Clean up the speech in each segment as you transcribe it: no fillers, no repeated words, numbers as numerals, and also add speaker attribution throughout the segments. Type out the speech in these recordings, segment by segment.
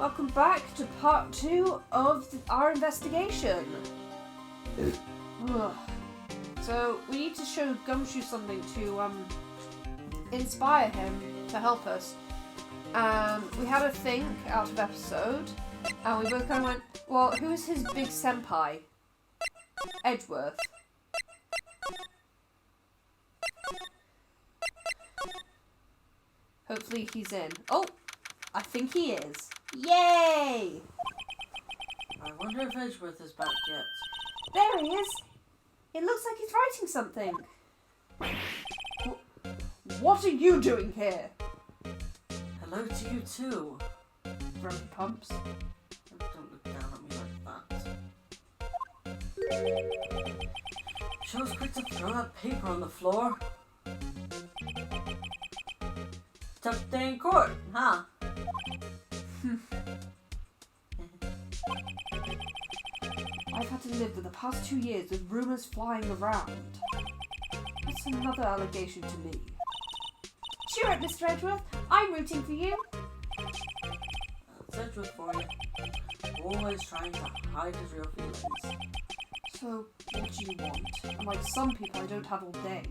Speaker 1: Welcome back to part 2 of our investigation. So, we need to show Gumshoe something to inspire him to help us. We had a think out of episode, and we both kind of went, well, who's his big senpai? Edgeworth. Hopefully he's in. Oh! I think he is. Yay!
Speaker 2: I wonder if Edgeworth is back yet.
Speaker 1: There he is. It looks like he's writing something. What are you doing here?
Speaker 2: Hello to you too.
Speaker 1: Grumpy Pumps.
Speaker 2: Don't look down at me like that. She was quick to throw that paper on the floor. Tough day in court, huh?
Speaker 1: I've had to live for the past 2 years with rumours flying around. What's another allegation to me? Cheer up, Mr. Edgeworth. I'm rooting for you.
Speaker 2: That's Edgeworth for you. Always trying to hide his real feelings.
Speaker 1: So, what do you want? Unlike some people, I don't have all day.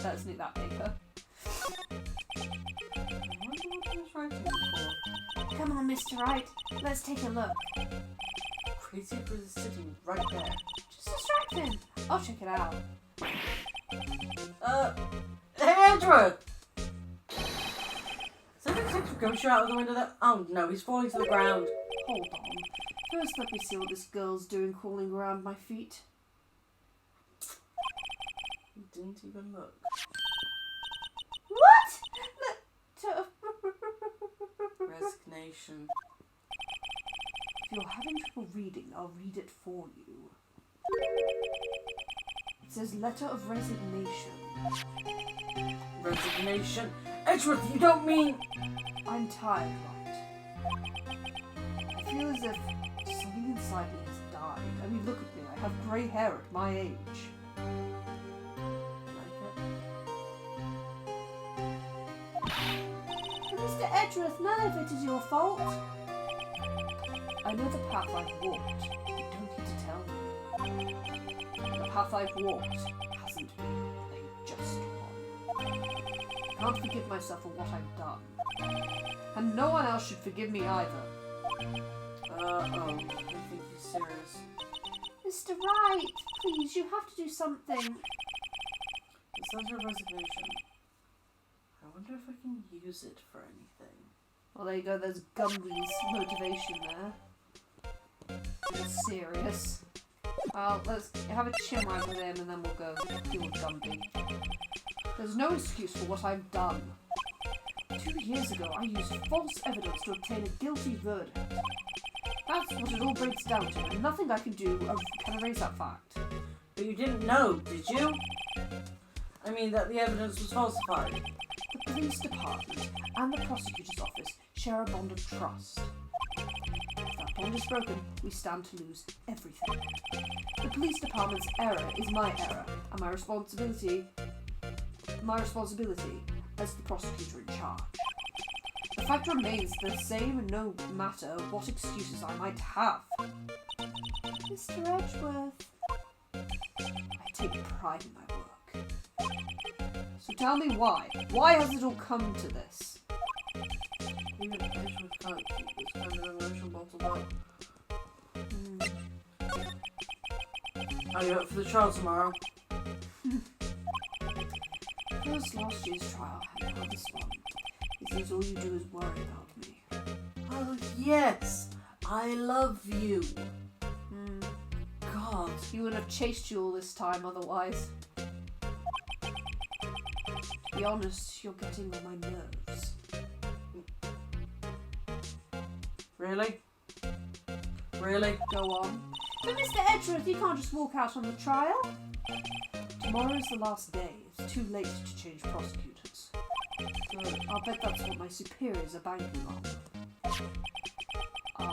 Speaker 1: Let's nick that paper.
Speaker 2: I wonder what he was writing for.
Speaker 1: Come on, Mr. Wright. Let's take a look.
Speaker 2: Crazy Edward is sitting right there.
Speaker 1: Just distract him. I'll check it out.
Speaker 2: Hey, Edgeworth! Is that Detective Gumshoe out of the window there? Oh no, he's falling to the ground.
Speaker 1: Hold on. First, let me see what this girl's doing crawling around my feet.
Speaker 2: He didn't even look.
Speaker 1: What?
Speaker 2: Resignation.
Speaker 1: If you're having trouble reading, I'll read it for you. It says letter of resignation.
Speaker 2: Resignation? Edgeworth, you don't mean...
Speaker 1: I'm tired, right? I feel as if something inside me has died. I mean, look at me. I have grey hair at my age. But Mr. Edgeworth, none of it is your fault. I know the path I've walked. You don't need to tell me. The path I've walked hasn't been a just one. I can't forgive myself for what I've done. And no one else should forgive me either.
Speaker 2: I think he's serious.
Speaker 1: Mr. Wright, please, you have to do something.
Speaker 2: It's letter of resignation. I wonder if I can use it for anything.
Speaker 1: Well, there you go, there's Gumby's motivation there. It's serious. Well, let's have a chinwag with him and then we'll go deal with Gumby. There's no excuse for what I've done. 2 years ago, I used false evidence to obtain a guilty verdict. That's what it all breaks down to, and nothing I can do can erase that fact.
Speaker 2: But you didn't know, did you? I mean that the evidence was falsified.
Speaker 1: The police department and the prosecutor's office share a bond of trust. If that bond is broken, we stand to lose everything. The police department's error is my error, and my responsibility as the prosecutor in charge. The fact remains the same no matter what excuses I might have. Mr. Edgeworth, I take pride in my work. So tell me why. Why has it all come to this?
Speaker 2: Even Edgeworth can't keep this kind of emotion bottled up. Are you up for the trial tomorrow?
Speaker 1: First last year's trial, and now this one. It seems all you do is worry about me.
Speaker 2: Oh yes! I love you! God.
Speaker 1: He wouldn't have chased you all this time otherwise. To be honest, you're getting on my nerves.
Speaker 2: Really? Really?
Speaker 1: Go on. But Mr. Edgeworth, you can't just walk out on the trial. Tomorrow is the last day. It's too late to change prosecutors. Good. I'll bet that's what my superiors are banking on. I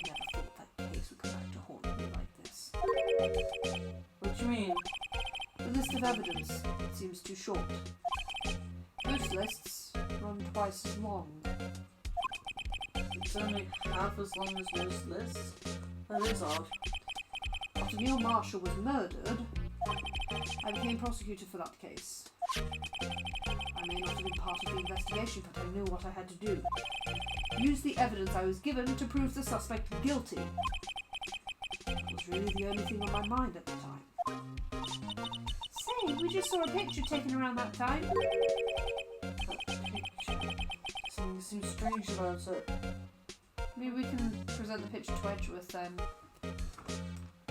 Speaker 1: never thought that case would come back to haunt me like this.
Speaker 2: What do you mean?
Speaker 1: The list of evidence seems too short. lists run twice as long.
Speaker 2: It's only half as long as most lists. That is odd.
Speaker 1: After Neil Marshall was murdered, I became prosecutor for that case. I may not have been part of the investigation, but I knew what I had to do. Use the evidence I was given to prove the suspect guilty. It was really the only thing on my mind at the time. Say, we just saw a picture taken around that time.
Speaker 2: That picture. Something seems strange about it.
Speaker 1: Maybe we can present the picture to Edgeworth then.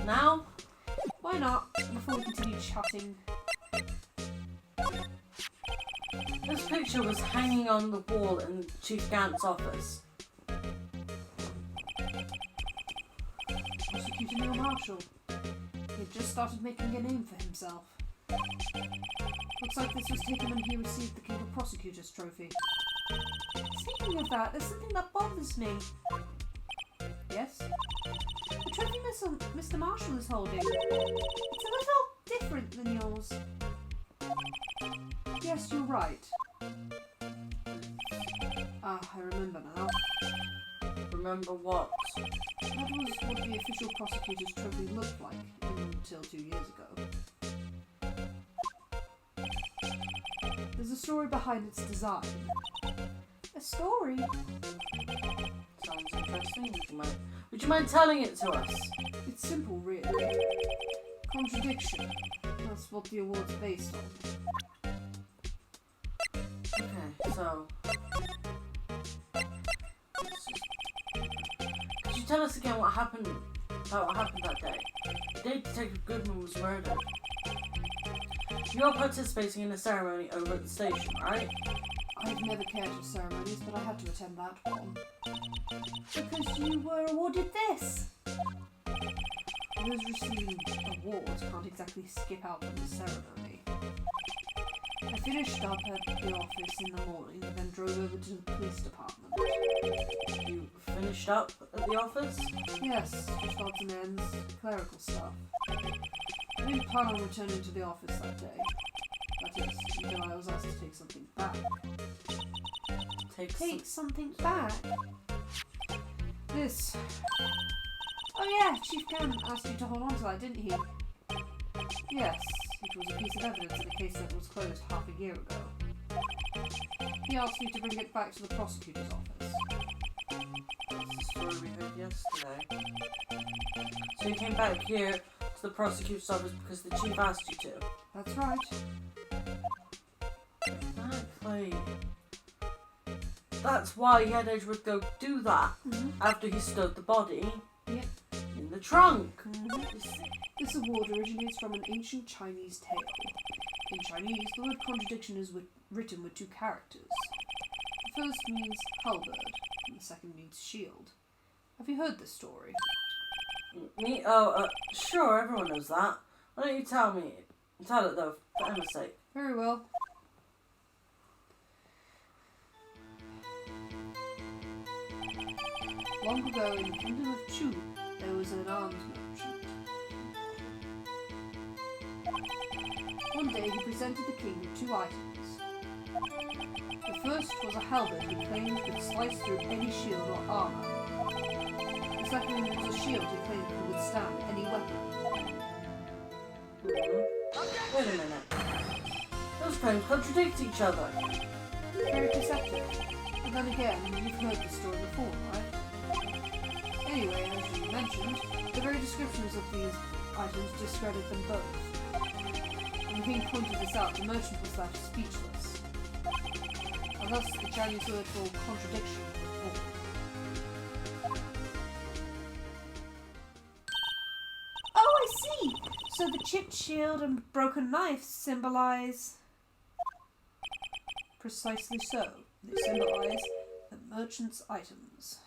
Speaker 2: Now?
Speaker 1: Why not? Before we continue chatting.
Speaker 2: This picture was hanging on the wall in Chief Gant's office.
Speaker 1: Prosecutor Neil Marshall. He had just started making a name for himself. Looks like this was taken when he received the King of Prosecutors trophy. Speaking of that, there's something that bothers me. Yes? The trophy Mr. Marshall is holding. It's a little different than yours. Yes, you're right. Ah, I remember now.
Speaker 2: Remember what?
Speaker 1: That was what the official prosecutor's trophy looked like until 2 years ago. There's a story behind its design. A story?
Speaker 2: Sounds interesting. Would you mind telling it to us?
Speaker 1: It's simple, really. Contradiction. That's what the award's based on.
Speaker 2: Okay, so... Could you tell us again what happened that day? The day Detective Goodman was murdered. You're participating in a ceremony over at the station, right?
Speaker 1: I've never cared for ceremonies, but I had to attend that one. Because you were awarded this! Those receiving awards can't exactly skip out from the ceremony. I finished up at the office in the morning and then drove over to the police department.
Speaker 2: You finished up at the office?
Speaker 1: Yes, just odds and ends, clerical stuff. I didn't plan on returning to the office that day. That is, until I was asked to take something back. Take something back? This. Oh yeah, Chief Gant asked you to hold on to that, didn't he? Yes, it was a piece of evidence in a case that was closed half a year ago. He asked me to bring it back to the prosecutor's office.
Speaker 2: That's the story we heard yesterday. So you came back here to the prosecutor's office because the chief asked you to?
Speaker 1: That's right.
Speaker 2: Exactly. That's why he had Edgeworth go do that after he stowed the body in the trunk.
Speaker 1: This award originates from an ancient Chinese tale. In Chinese, the word contradiction is written with two characters. The first means halberd, and the second means shield. Have you heard this story?
Speaker 2: Me? Oh, sure, everyone knows that. Why don't you tell me? Tell it though, for Emma's sake.
Speaker 1: Very well. Long ago in the kingdom of Chu, there was an arms merchant. One day he presented the king with two items. The first was a halberd he claimed could slice through any shield or armour. The second was a shield he claimed could withstand any weapon.
Speaker 2: Wait a minute. Those claims contradict each other.
Speaker 1: Very deceptive. But then again, you've heard this story before, right? Anyway, as you mentioned, the very descriptions of these items discredit them both. When the king pointed this out, the merchant was left speechless. And thus the Chinese word for contradiction was born. Oh, I see! So the chipped shield and broken knife symbolize... Precisely so. They symbolize the merchant's items.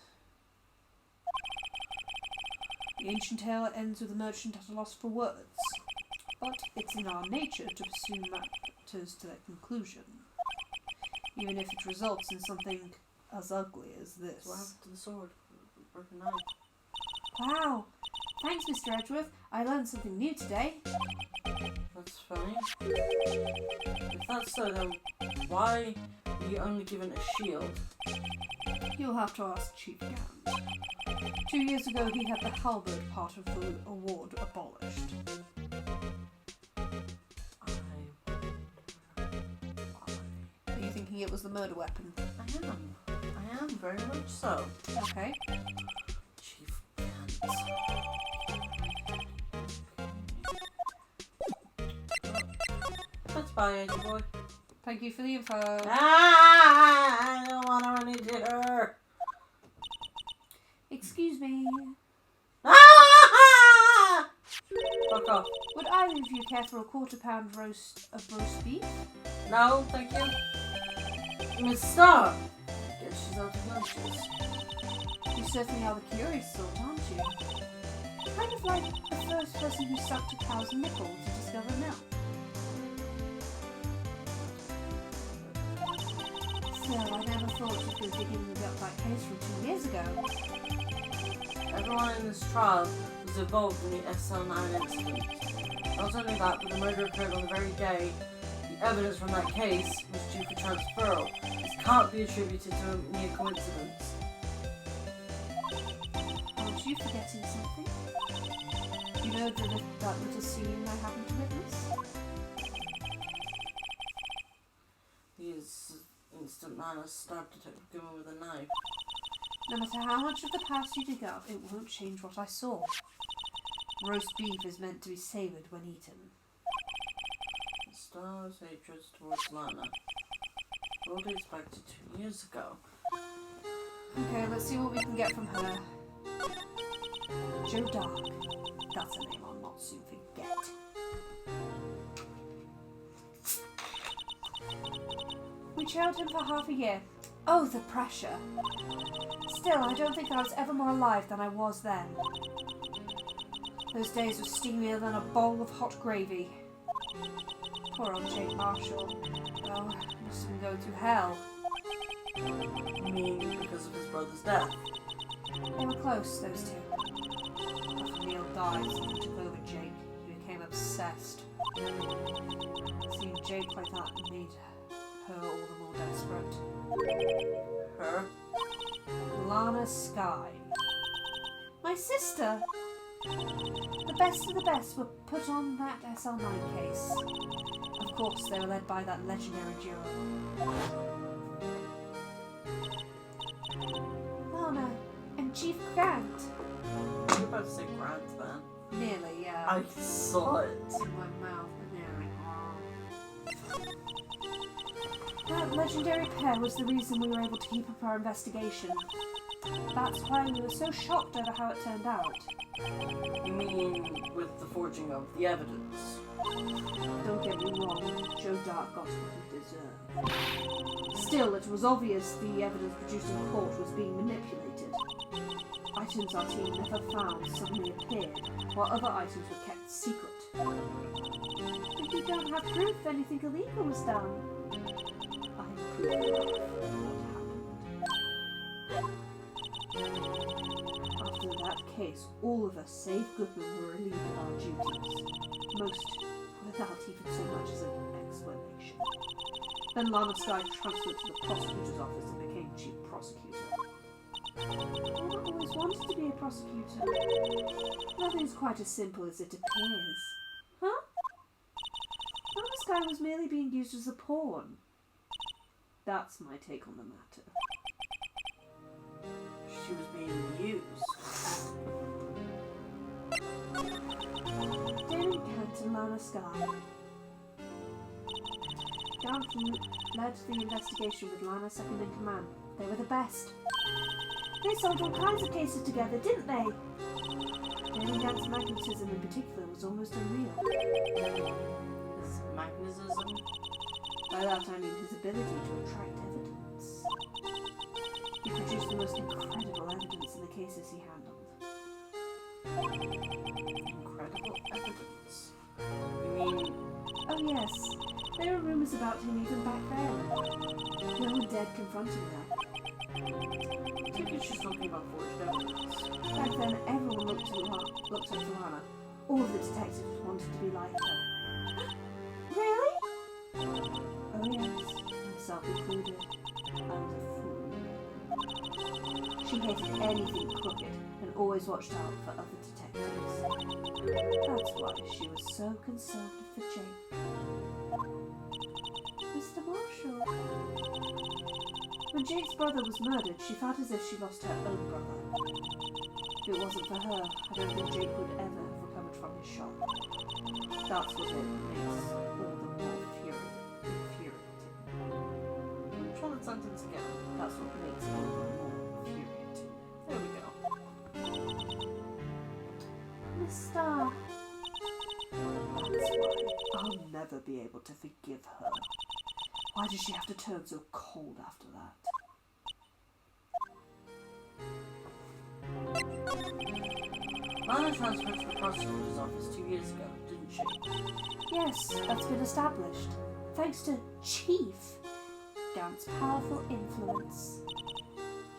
Speaker 1: The ancient tale ends with the merchant at a loss for words, but it's in our nature to pursue matters to their conclusion, even if it results in something as ugly as this.
Speaker 2: What happened to the sword? Broken knife.
Speaker 1: Wow! Thanks, Mr. Edgeworth. I learned something new today.
Speaker 2: That's funny. If that's so, then why Were you only given a shield?
Speaker 1: You'll have to ask Chief Gant. 2 years ago, he had the halberd part of the award abolished. Are you thinking it was the murder weapon?
Speaker 2: I am very much so.
Speaker 1: Okay.
Speaker 2: Chief Gant. That's bye, Eddie boy.
Speaker 1: Thank you for the info.
Speaker 2: I don't want to run into her.
Speaker 1: Excuse me.
Speaker 2: Fuck off.
Speaker 1: Would either of you care for a £1/4 of roast beef?
Speaker 2: No, thank you. Miss Star. Guess she's out of lunches.
Speaker 1: You certainly are the curious sort, aren't you? Kind of like the first person who sucked a cow's nipple to discover milk. Still, I never thought you'd go digging up that case from 2 years ago.
Speaker 2: Everyone in this trial was involved in the SL9 incident. Not only that, but the murder occurred on the very day the evidence from that case was due for transferal. This can't be attributed to a mere coincidence.
Speaker 1: Aren't you forgetting something? You know that little scene I happened to witness?
Speaker 2: His instant manner stabbed Detective Gilman with a knife.
Speaker 1: No matter how much of the past you dig up, it won't change what I saw. Roast beef is meant to be savoured when eaten.
Speaker 2: The Star's hatred towards Lana all dates back to 2 years ago.
Speaker 1: Okay, let's see what we can get from her. Joe Dark. That's a name I'll not soon forget. We trailed him for half a year. Oh, the pressure. Still, I don't think I was ever more alive than I was then. Those days were steamier than a bowl of hot gravy. Poor old Jake Marshall. Oh, must have been going through hell.
Speaker 2: You mean because of his brother's death?
Speaker 1: They were close, those two. After Neil died, something took over Jake. He became obsessed. Seeing Jake like that made her all the more desperate.
Speaker 2: Her?
Speaker 1: Lana Skye. My sister! The best of the best were put on that SL9 case. Of course, they were led by that legendary duo. Lana and Chief Grant.
Speaker 2: You were about to say Grant then.
Speaker 1: Nearly, yeah.
Speaker 2: I saw it.
Speaker 1: In my mouth. That legendary pair was the reason we were able to keep up our investigation. That's why we were so shocked over how it turned out.
Speaker 2: You mean with the forging of the evidence?
Speaker 1: Don't get me wrong, Joe Dark got what he deserved. Still, it was obvious the evidence produced in court was being manipulated. Items our team never found suddenly appeared, while other items were kept secret. But you don't have proof anything illegal was done. I have proof of what happened. After that case, all of us, save Goodman, were relieved of our duties. Most without even so much as an explanation. Then Lana Skye transferred to the prosecutor's office and became chief prosecutor. Lana always wanted to be a prosecutor. Nothing's quite as simple as it appears. Huh? Lana Skye was merely being used as a pawn. That's my take on the matter.
Speaker 2: She was being used.
Speaker 1: David Kent and Lana Skye. Gant led the investigation with Lana second in command. They were the best. They solved all kinds of cases together, didn't they? David Gant's magnetism in particular was almost unreal.
Speaker 2: His magnetism?
Speaker 1: By that I mean his ability to attract evidence. He produced the most incredible evidence in the cases he handled.
Speaker 2: Incredible evidence? You mean...
Speaker 1: Oh yes, there were rumours about him even back then. No one dared confront him then.
Speaker 2: I think she's talking about forged evidence.
Speaker 1: Back then, everyone looked up to Lana. All of the detectives wanted to be like her. Really? Oh yes, I herself included. I was a fool. She hated anything crooked and always watched out for other detectives. That's why she was so concerned for Jake. Mr. Marshall. When Jake's brother was murdered, she felt as if she lost her own brother. If it wasn't for her, I don't think Jake would ever have recovered from his shock. That's what it makes all the more infuriating.
Speaker 2: I'm trying to sentence again.
Speaker 1: That's what makes it all the more infuriating.
Speaker 2: There we go.
Speaker 1: Mister. That's why I'll never be able to forgive her. Why did she have to turn so cold after that?
Speaker 2: Lana transferred to the prosecutor's office 2 years ago, didn't she?
Speaker 1: Yes, that's been established. Thanks to Chief. Gant's powerful influence.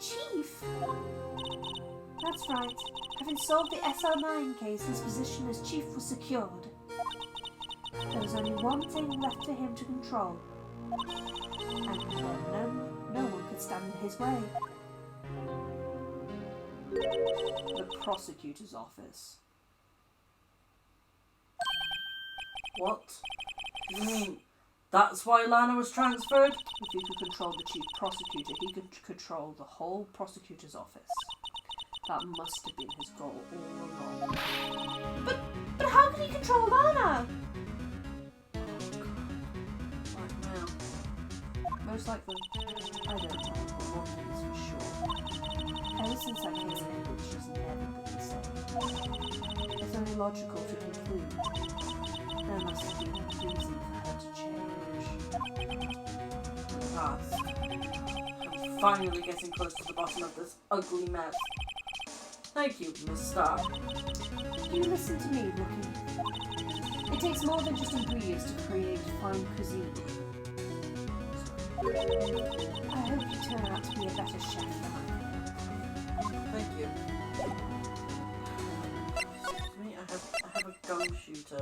Speaker 1: Chief? That's right. Having solved the SL9 case, his position as chief was secured. There was only one thing left for him to control. And then no one could stand in his way. The prosecutor's office.
Speaker 2: What? You mean that's why Lana was transferred?
Speaker 1: If he could control the chief prosecutor, he could control the whole prosecutor's office. That must have been his goal all along. But how can he control Lana?
Speaker 2: Right now.
Speaker 1: Most likely, I don't know, but one thing's for sure. Ever since that case ended, she's never been the same. It's only logical to conclude there must have been a reason for her to change.
Speaker 2: Past. I'm finally getting close to the bottom of this ugly mess. Thank you, Miss Starr.
Speaker 1: You listen to me, Rookie. It takes more than just ingredients to create fine cuisine. I hope you turn out to be a better chef than I am.
Speaker 2: Thank you. Excuse me, I have a gumshoe to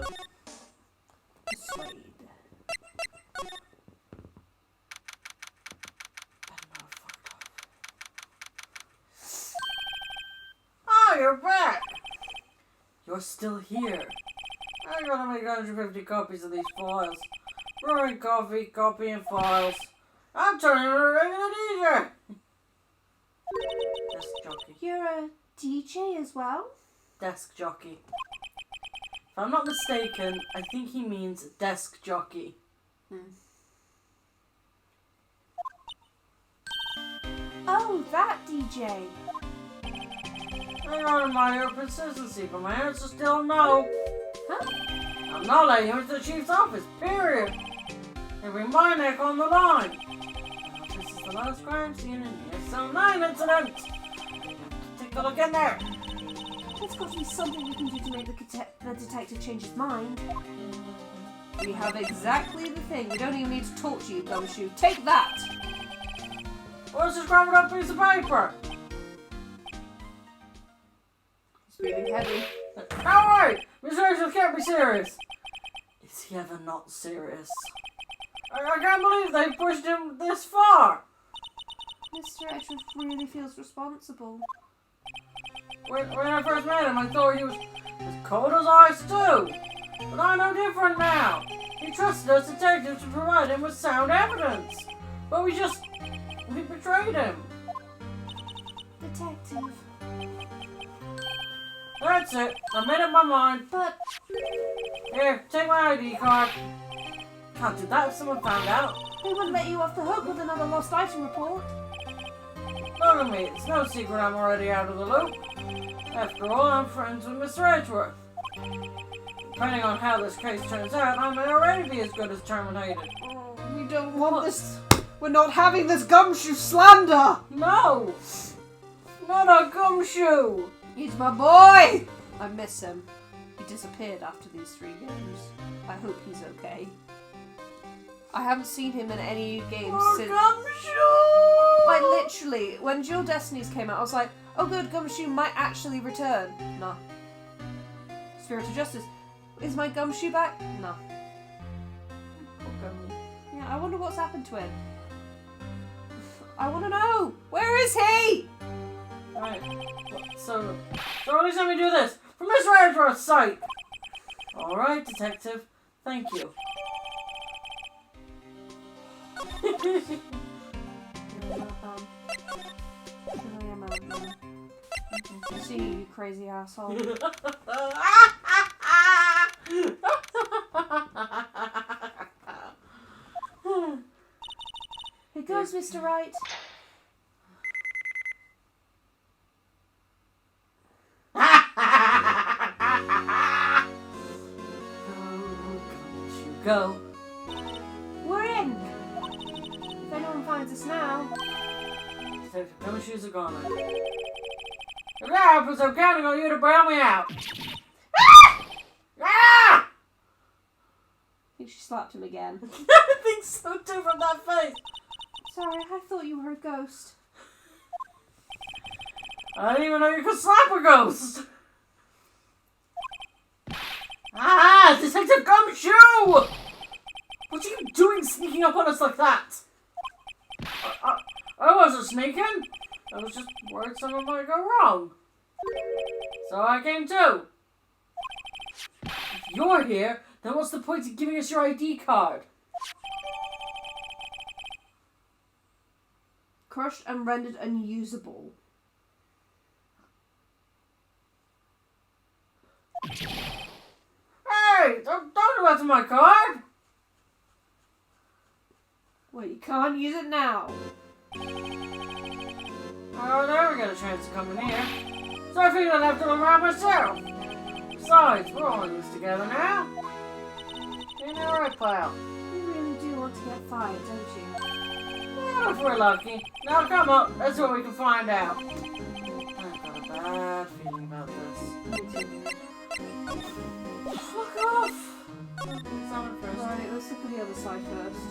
Speaker 1: Persuade.
Speaker 2: Oh, you're back! You're still here. I'm gonna make 150 copies of these files. Brewing coffee, copying files. I'm turning into a regular DJ! Desk jockey.
Speaker 1: You're a DJ as well?
Speaker 2: Desk jockey. If I'm not mistaken, I think he means desk jockey.
Speaker 1: Oh, that DJ.
Speaker 2: I'm out of my consistency, but my answer still no.
Speaker 1: Huh?
Speaker 2: I'm not letting you into the chief's office, period. It'll be my neck on the line. This is the last crime scene in the SL9 incident. Take a look in there.
Speaker 1: There's got to be something we can do to make the detective change his mind. We have exactly the thing. We don't even need to talk to you, Gumshoe. Take that!
Speaker 2: What's this scrambled up piece of paper?
Speaker 1: It's feeling heavy.
Speaker 2: No way! Miss Rachel can't be serious. Is he ever not serious? I can't believe they pushed him this far.
Speaker 1: Mr. Edgeworth really feels responsible.
Speaker 2: When I first met him, I thought he was as cold as ice too. But I know different now. He trusted us detectives to provide him with sound evidence. But we betrayed him.
Speaker 1: Detective.
Speaker 2: That's it. I made up my mind.
Speaker 1: But
Speaker 2: Here, take my ID card. Can't do that if someone found out.
Speaker 1: they wouldn't let you off the hook with another lost item report.
Speaker 2: Look at me. It's no secret I'm already out of the loop. After all, I'm friends with Mr. Edgeworth. Depending on how this case turns out, I may already be as good as terminated.
Speaker 1: Oh, we don't want this. We're not having this Gumshoe slander.
Speaker 2: No! Not a gumshoe!
Speaker 1: He's my boy. I miss him. He disappeared after these 3 games. I hope he's okay. I haven't seen him in any games since.
Speaker 2: Gumshoe!
Speaker 1: Like literally, when Dual Destinies came out, I was like, oh good, Gumshoe might actually return. No. Spirit of Justice. Is my Gumshoe back? No.
Speaker 2: Oh, Gummy.
Speaker 1: Yeah, I wonder what's happened to him. I want to know. Where is he?
Speaker 2: Right. So at least let me do this. From Mr. Edgeworth's sight. Alright, detective. Thank you.
Speaker 1: See you crazy asshole. Here goes, Mr. Wright.
Speaker 2: Go.
Speaker 1: We're in. If anyone finds us now.
Speaker 2: Detective Gumshoes are gone. If that happens, I'm counting on you to bail me out. Ah!
Speaker 1: I think she slapped him again.
Speaker 2: I think so too from that face.
Speaker 1: Sorry, I thought you were a ghost.
Speaker 2: I didn't even know you could slap a ghost. Ah, Detective Gumshoe! What are you doing sneaking up on us like that? I wasn't sneaking. I was just worried something might go wrong. So I came too. If you're here, then what's the point of giving us your ID card?
Speaker 1: Crushed and rendered unusable.
Speaker 2: Hey, don't do that to my card!
Speaker 1: Well, you can't use it now.
Speaker 2: I'll never get a chance to come in here. So I figured I'd have to look around myself. Besides, we're all in this together now. Ain't that right, pal?
Speaker 1: You really do want to get fired, don't you?
Speaker 2: Well, if we're lucky. Now come up, let's see what we can find out. I've got a bad feeling about this. Fuck off! Someone first.
Speaker 1: Right, let's look at the other side first.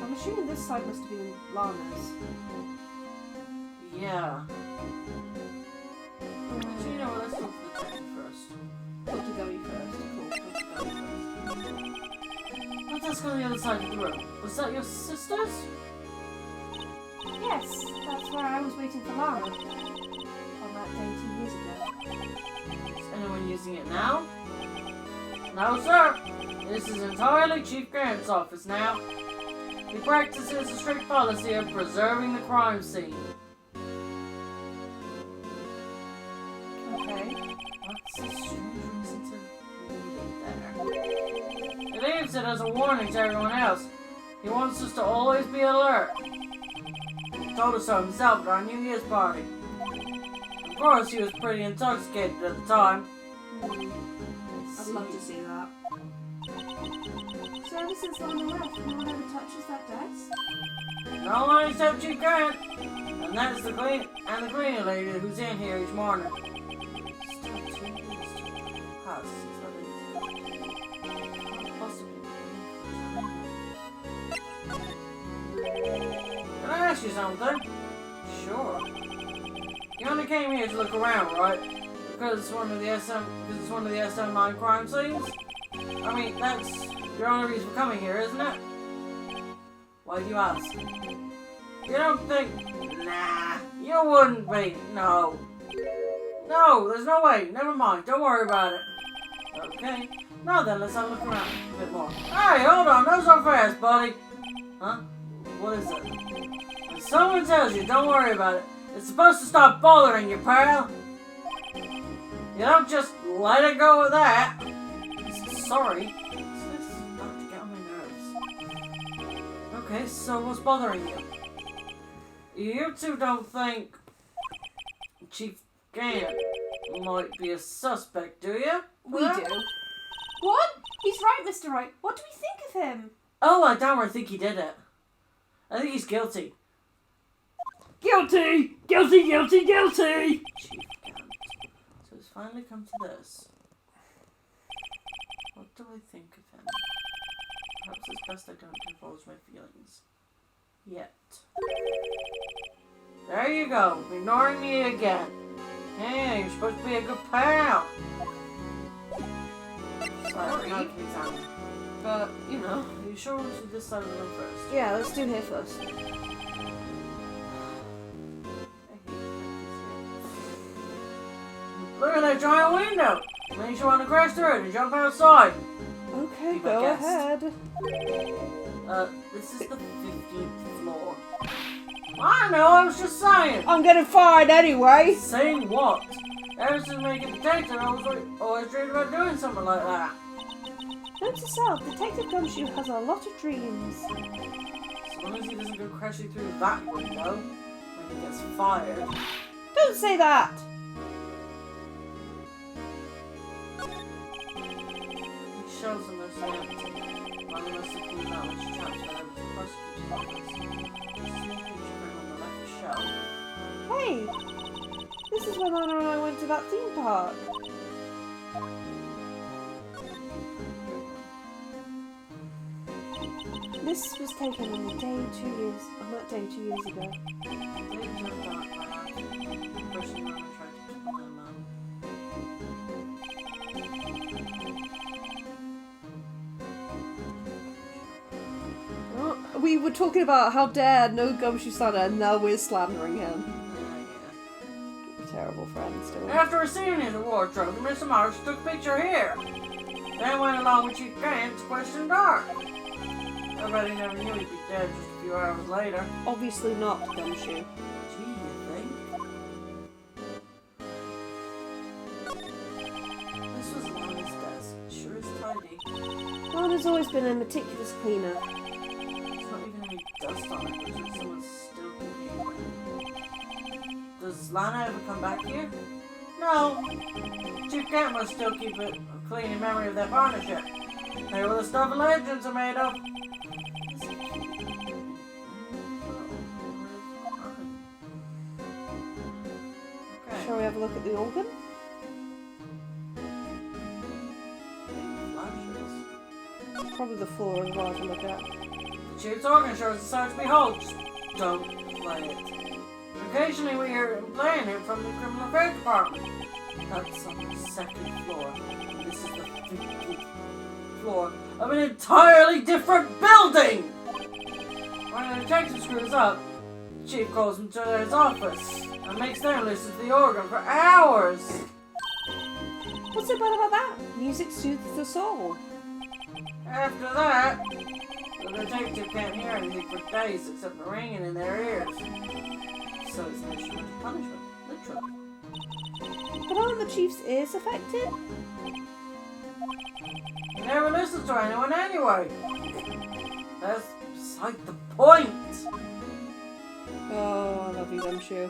Speaker 1: I'm assuming this side must have been Lana's.
Speaker 2: Yeah. So you know what, let's look for the detective first.
Speaker 1: Dr. Gummy first. Cool, Dr. Gummy first.
Speaker 2: Let's ask on the other side of the room. Was that your sister's?
Speaker 1: Yes, that's where I was waiting for Lana. On that day 2 years ago.
Speaker 2: Is anyone using it now? No, sir. This is entirely Chief Grant's office now. He practices a strict policy of preserving the crime scene.
Speaker 1: Okay.
Speaker 2: What's the strange reason to leave it there? He leaves it as a warning to everyone else. He wants us to always be alert. He told us so himself at our New Year's party. Of course, he was pretty intoxicated at the time.
Speaker 1: I'd love to see that. So ever since Lana left, no one ever touches that desk?
Speaker 2: No one except Chief Grant. And that's the cleaning lady who's in here each morning. Still 2 years to pass since that lady. Can't possibly be. Can I ask you something? Sure. You only came here to look around, right? Because it's one of the SM9 crime scenes? I mean, that's your only reason for coming here, isn't it? Why do you ask? You don't think... Nah, you wouldn't be. No. No, there's no way. Never mind. Don't worry about it. Okay. Now then, let's have a look around a bit more. Hey, hold on. Not so fast, buddy. Huh? What is it? When someone tells you, don't worry about it, it's supposed to stop bothering you, pal. You don't just let it go with that. Sorry. This is starting to get on my nerves. Okay, so what's bothering you? You two don't think Chief Grant might be a suspect, do you?
Speaker 1: We do. What? He's right, Mr. Wright. What do we think of him?
Speaker 2: Oh, I don't really think he did it. I think he's guilty.
Speaker 1: Guilty! Guilty, guilty, guilty!
Speaker 2: Chief Grant. So it's finally come to this. What do I think of him? Perhaps it's best I don't divulge my feelings. Yet. There you go, ignoring me again. Hey, you're supposed to be a good pal. Sorry, not example.
Speaker 1: But, you know,
Speaker 2: you sure we should do this side of the room first?
Speaker 1: Yeah, let's do here first.
Speaker 2: I hate Look at that giant window! Makes you want to crash through it and jump outside.
Speaker 1: Okay,
Speaker 2: Be my
Speaker 1: go
Speaker 2: guest.
Speaker 1: ahead.
Speaker 2: This is the 15th floor. I know, I was just saying.
Speaker 1: I'm getting fired anyway.
Speaker 2: Saying what? Ever since making Detective, I was always dreamed about doing something like that.
Speaker 1: Note to self, Detective Gumshoe has a lot of dreams.
Speaker 2: As long as he doesn't go crashing through that window when he gets fired.
Speaker 1: Don't say that!
Speaker 2: These shelves are mostly empty. While the most of clean out which transferred over to the prosecutor's office. There's a small picture frame on the left shelf.
Speaker 1: Hey! This is when Anna and I went to that theme park. This was taken on that day 2 years ago.
Speaker 2: They jumped out by now. Pushing around and trying to keep them
Speaker 1: Oh, we were talking about how dare no Gumshoe Santa, and now we're slandering him. Terrible friends, still.
Speaker 2: After receiving the wardrobe, Mr. Marsh took a picture here. Then went along with Chief Grant to question Dark. Everybody never knew he'd be dead just a few hours later.
Speaker 1: Obviously not, Gumshoe.
Speaker 2: Gee, you think? This was Lana's desk. Sure is tidy.
Speaker 1: Lana's always been a meticulous cleaner.
Speaker 2: There's not even any dust on it, but someone's still keeping it. Does Lana ever come back here? No. Chief Grant must still keep it clean in memory of their partnership. Hey, what the stuff and legends are made of.
Speaker 1: Shall we have a look at the organ? Probably the floor as well to look at.
Speaker 2: The Chief's organ shows the sight to behold. Just don't play it. Occasionally we hear him playing it from the criminal affairs department. That's on the second floor. And this is the 15th floor of an entirely different building! When the detective screws up, the Chief calls him to his office and makes them listen to the organ for hours.
Speaker 1: What's so bad about that? Music soothes the soul.
Speaker 2: After that, the detective can't hear anything for days except the ringing in their ears. So it's an instrument of punishment, literally.
Speaker 1: But aren't the Chief's ears affected?
Speaker 2: He never listens to anyone anyway. That's beside the point.
Speaker 1: Oh, I love you, Gumshoe.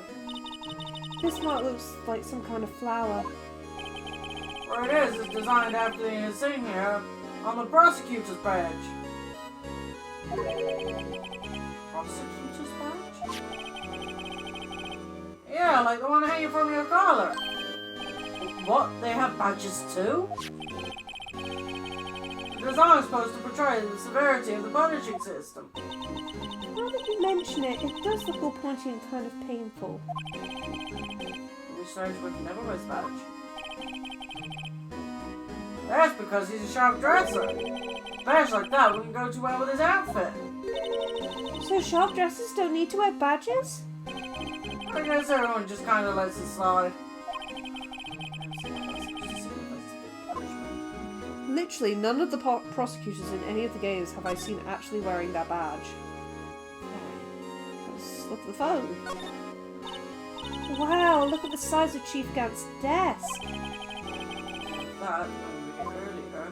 Speaker 1: This mark looks like some kind of flower.
Speaker 2: Where it is designed after the insignia on the prosecutor's badge. Prosecutor's badge? Yeah, like the one hanging from your collar. What? They have badges too? The design is supposed to portray the severity of the punishing system.
Speaker 1: Now that you mention it, it does look all pointy and kind of painful.
Speaker 2: This strange would never wears a badge. That's because he's a sharp dresser. A badge like that wouldn't go too well with his outfit.
Speaker 1: So sharp dressers don't need to wear badges?
Speaker 2: I guess everyone just kind of lets it slide.
Speaker 1: Literally, none of the prosecutors in any of the games have I seen actually wearing that badge. Let's look at the phone. Wow, look at the size of Chief Gant's desk.
Speaker 2: That when we earlier.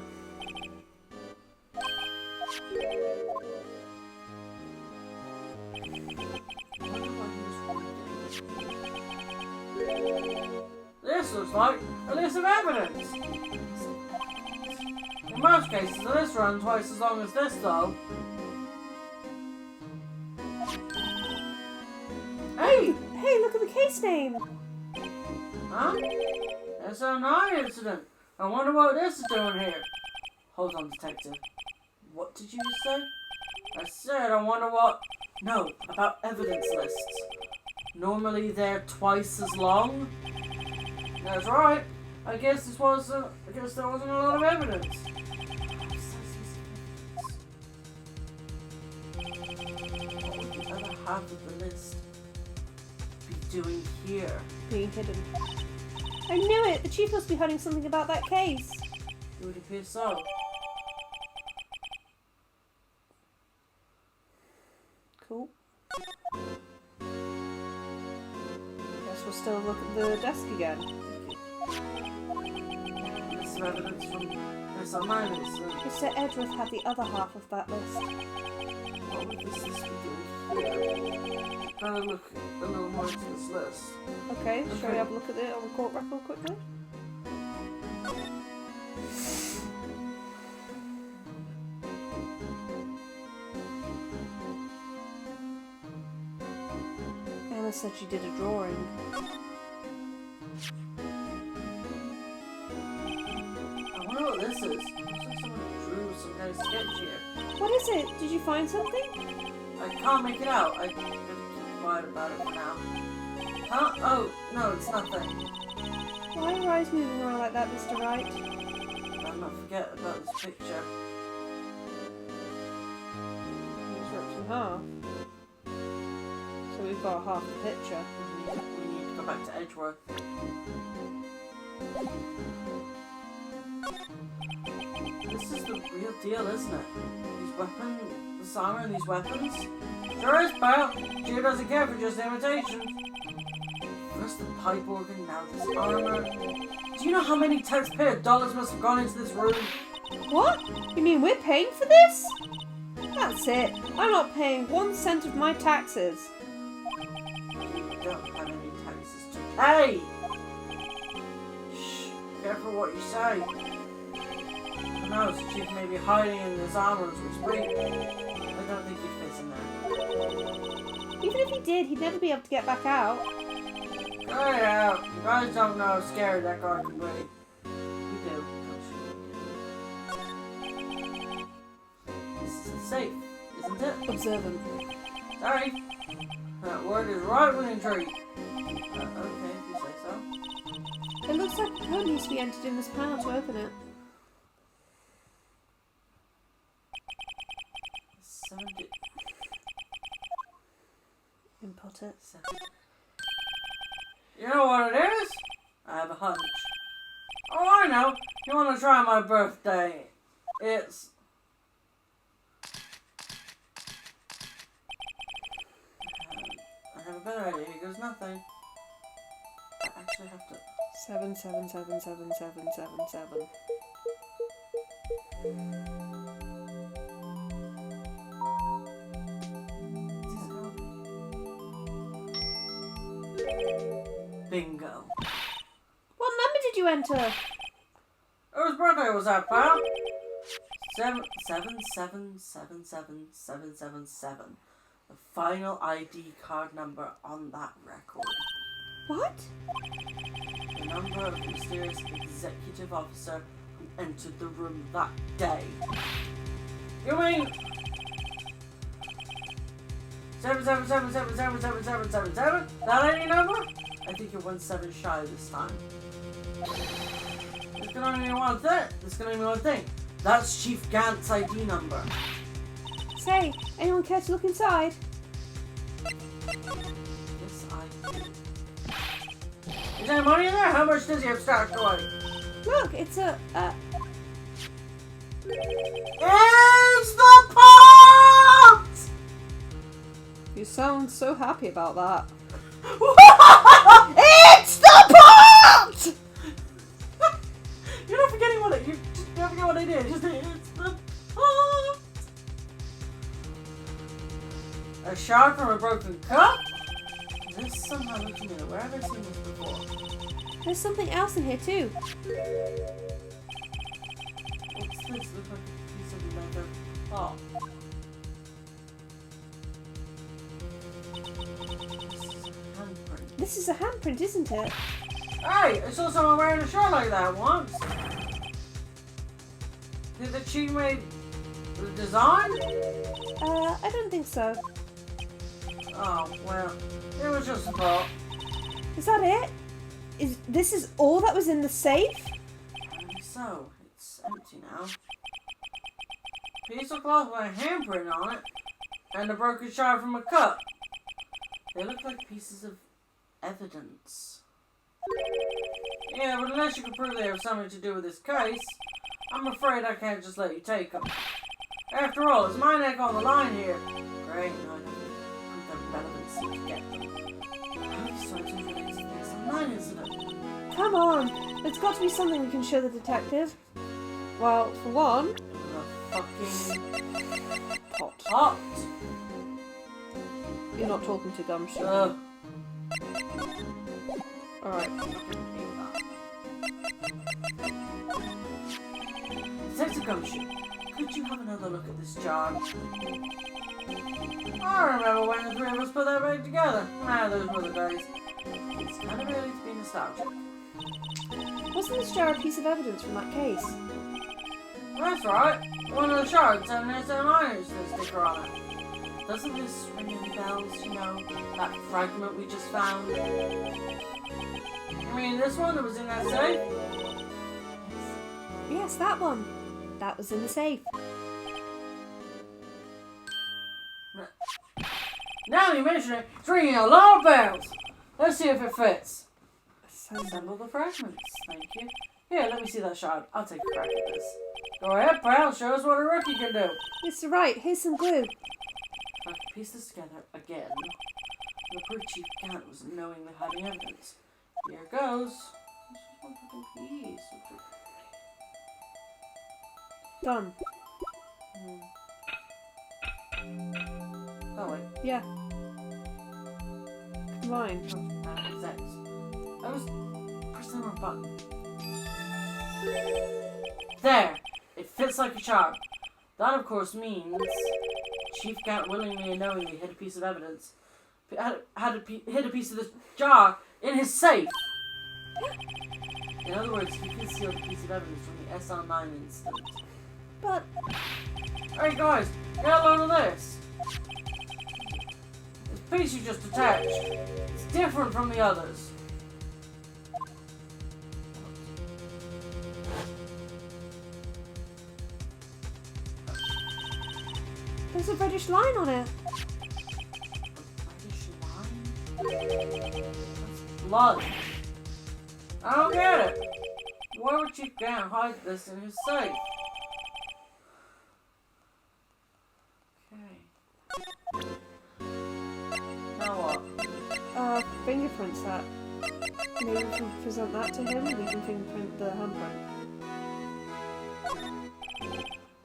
Speaker 2: This looks like a list of evidence. In most cases, the list runs twice as long as this, though. Hey!
Speaker 1: Hey, look at the case name!
Speaker 2: Huh? SO9 incident. I wonder what this is doing here. Hold on, detective. What did you just say? I said I wonder what... No, about evidence lists. Normally they're twice as long. That's right. I guess there wasn't a lot of evidence. half of the list be doing here?
Speaker 3: Being hidden. I knew it! The chief must be hiding something about that case.
Speaker 2: It would appear so.
Speaker 3: Cool. Guess we'll still look at the desk again.
Speaker 2: This is evidence from SL Miners.
Speaker 3: Mr. Edgeworth had the other half of that list.
Speaker 2: What would this list be doing here? Better look a little more into this list.
Speaker 3: Okay, shall
Speaker 2: Okay.
Speaker 3: we have a look at it on the court record quickly? Emma said she did a drawing.
Speaker 2: I wonder what this is. Looks like someone drew some kind of sketch here.
Speaker 3: What is it? Did you find something?
Speaker 2: I can't make it out. I gotta keep quiet about it for now. Huh? Oh, no, it's nothing.
Speaker 3: Why are your eyes moving around like that, Mr. Wright?
Speaker 2: I'll not forget about this picture.
Speaker 3: It was ripped in half. So we've got half the picture.
Speaker 2: We need to go back to Edgeworth. This is the real deal, isn't it? These weapons, this armor and these weapons? Sure is, pal. Cheer doesn't care for just imitation. First the pipe organ, now this armor. Do you know how many taxpayer dollars must have gone into this room?
Speaker 3: What? You mean we're paying for this? That's it. I'm not paying 1 cent of my taxes.
Speaker 2: You don't have any taxes to pay! Shh, careful what you say. Who knows, the chief may be hiding in his armor as we speak. I don't think he'd fit in there.
Speaker 3: Even if he did, he'd never be able to get back out.
Speaker 2: Cut it out. You guys don't know how scary that guard can be. You do. This is safe, isn't it?
Speaker 3: Observant.
Speaker 2: Sorry. That word is right within tree. Okay, if you say so.
Speaker 3: It looks like a code needs to be entered in this panel to open it.
Speaker 2: 70.
Speaker 3: Input it.
Speaker 2: You know what it is? I have a hunch. Oh, I know. You want to try my birthday? It's... I have a better idea. Here goes nothing. I actually have to...
Speaker 3: 77777777.
Speaker 2: Bingo.
Speaker 3: What number did you enter?
Speaker 2: Whose birthday was that, pal? 777777777. The final ID card number on that record.
Speaker 3: What?
Speaker 2: The number of the mysterious executive officer who entered the room that day. You mean 777777777? That any number? I think you're 1 7 shy this time. There's gonna only be one thing. There's gonna be one thing. That's Chief Gant's ID number.
Speaker 3: Say, anyone care to look inside?
Speaker 2: Yes, I do. Is there money in there? How much does he have stashed away?
Speaker 3: Look, it's a,
Speaker 2: It's the pot!
Speaker 3: You sound so happy about that. It's the pot!
Speaker 2: You're not forgetting what it. You don't forget what I did. Just say, it's the pot. A shard from a broken cup. This somehow looks familiar. Where have I seen this before?
Speaker 3: There's something else in here too.
Speaker 2: What's this? Looks like a piece of leather. Oh.
Speaker 3: This is a handprint, isn't it?
Speaker 2: Hey, I saw someone wearing a shirt like that once. Did the chief make the design?
Speaker 3: I don't think so.
Speaker 2: Oh, well, it was just a thought.
Speaker 3: Is that it? This is all that was in the safe?
Speaker 2: Apparently so. It's empty now. Piece of cloth with a handprint on it, and a broken shard from a cup. They look like pieces of evidence. Yeah, but unless you can prove they have something to do with this case, I'm afraid I can't just let you take them. After all, it's my neck on the line here. Great, no, I don't prove their relevancy to get them. How do you start to release this online incident?
Speaker 3: Come on, there's got to be something we can show the detective. Well, for one,
Speaker 2: The fucking
Speaker 3: pot.
Speaker 2: pot.
Speaker 3: You're not talking to Gumshoe.
Speaker 2: Ugh.
Speaker 3: Alright.
Speaker 2: Detective Gumshoe, could you have another look at this jar? I remember when the three of us put that back together. Those were the days. It's kind of early to be nostalgic.
Speaker 3: Wasn't this jar a piece of evidence from that case?
Speaker 2: That's right. One of the shards had an SO9 sticker on it. Doesn't this ring any bells, you know? That fragment we just found? You mean this one that was in that safe?
Speaker 3: Yes, that one. That was in the safe.
Speaker 2: Now you mention it, it's ringing a lot of bells. Let's see if it fits. Assemble the fragments. Thank you. Here, let me see that shard. I'll take a crack at this. Go ahead, pal. Show us what a rookie can do.
Speaker 3: It's right. Here's some glue.
Speaker 2: If I can piece this together again, the proof Chief Gant was knowingly hiding evidence. Here goes. This is one fucking piece.
Speaker 3: Done.
Speaker 2: Oh, wait.
Speaker 3: Yeah. Combine.
Speaker 2: Sex. I was pressing the wrong button. There! It fits like a charm. That, of course, means Chief Gant willingly and knowingly hid a piece of evidence. Hid a piece of this jar in his safe. In other words, he concealed a piece of evidence from the SR9 incident.
Speaker 3: But
Speaker 2: Hey guys, get a load of this. This piece you just attached, it's different from the others.
Speaker 3: there's a reddish line on it.
Speaker 2: Reddish line? That's blood. I don't get it. Why would Chief Gant hide this in his safe? Okay. Now what?
Speaker 3: Fingerprint set. Maybe we can present that to him. We can fingerprint the handprint.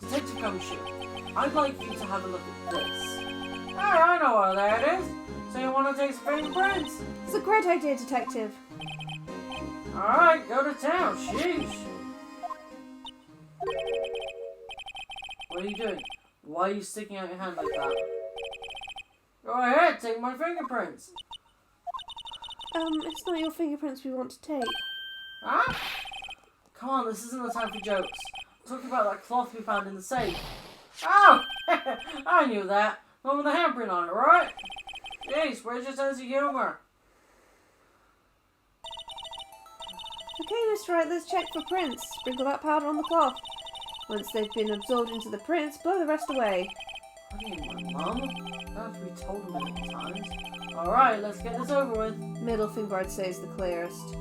Speaker 2: Detective Gumshoe, I'd like you to have a look at this. Oh, I know what that is. So you want to take some fingerprints?
Speaker 3: It's a great idea, detective.
Speaker 2: Alright, go to town. Sheesh. What are you doing? Why are you sticking out your hand like that? Go ahead, take my fingerprints.
Speaker 3: It's not your fingerprints we want to take.
Speaker 2: Huh? Come on, this isn't the time for jokes. I'm talking about that cloth we found in the safe. Oh! I knew that. The one with the handprint on it, right? Jeez, where's your sense of humor?
Speaker 3: Okay, Mr. Wright, let's check for prints. Sprinkle that powder on the cloth. Once they've been absorbed into the prints, blow the rest away.
Speaker 2: What do you want, Mum? I don't have to be told a million times. Alright, let's get this over with.
Speaker 3: Middle finger, I'd say, is the clearest.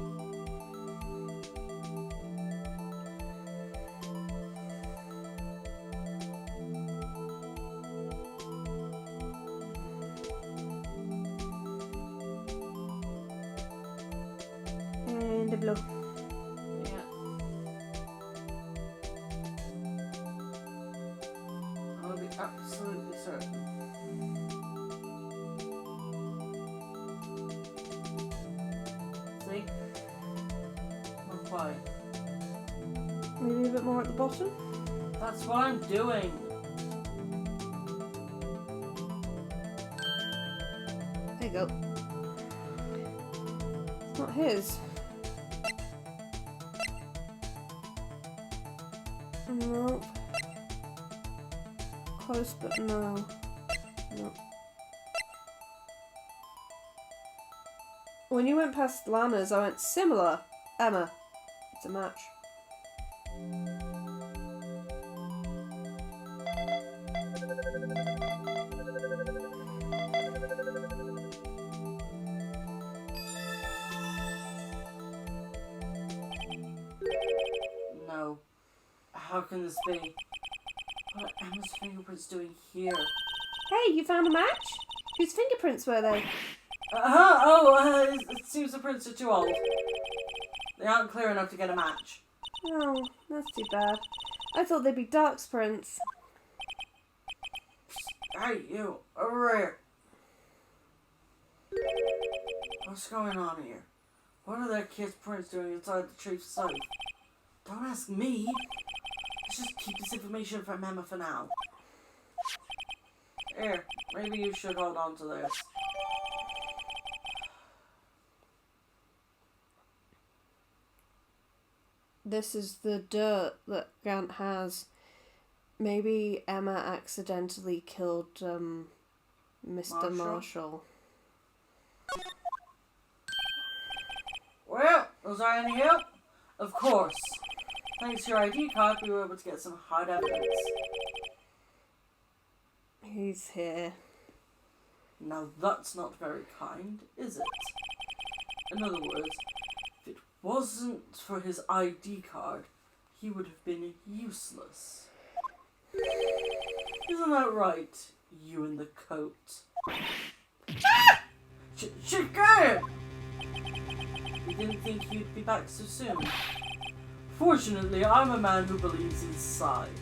Speaker 3: And a blow.
Speaker 2: Yeah. I'll be absolutely certain. See? Not quite.
Speaker 3: Maybe a bit more at the bottom.
Speaker 2: That's what I'm doing.
Speaker 3: There you go. It's not his. Nope. Close, but no. Nope. When you went past Lana's, I went similar. Emma. It's a match.
Speaker 2: How can this be? What are Emma's fingerprints doing here?
Speaker 3: Hey, you found a match? Whose fingerprints were they?
Speaker 2: It seems the prints are too old. They aren't clear enough to get a match.
Speaker 3: Oh, that's too bad. I thought they'd be Dark's prints.
Speaker 2: Hey, you, over here. What's going on here? What are that kid's prints doing inside the chief's safe? Don't ask me. Let's just keep this information from Emma for now. Here, maybe you should hold on to this.
Speaker 3: This is the dirt that Grant has. Maybe Emma accidentally killed Mr. Marshall.
Speaker 2: Well, was there any help? Of course. Thanks to your ID card, we were able to get some hard evidence.
Speaker 3: He's here.
Speaker 2: Now that's not very kind, is it? In other words, if it wasn't for his ID card, he would have been useless. Isn't that right, you in the coat? Got him! We didn't think he'd be back so soon. Fortunately, I'm a man who believes in signs.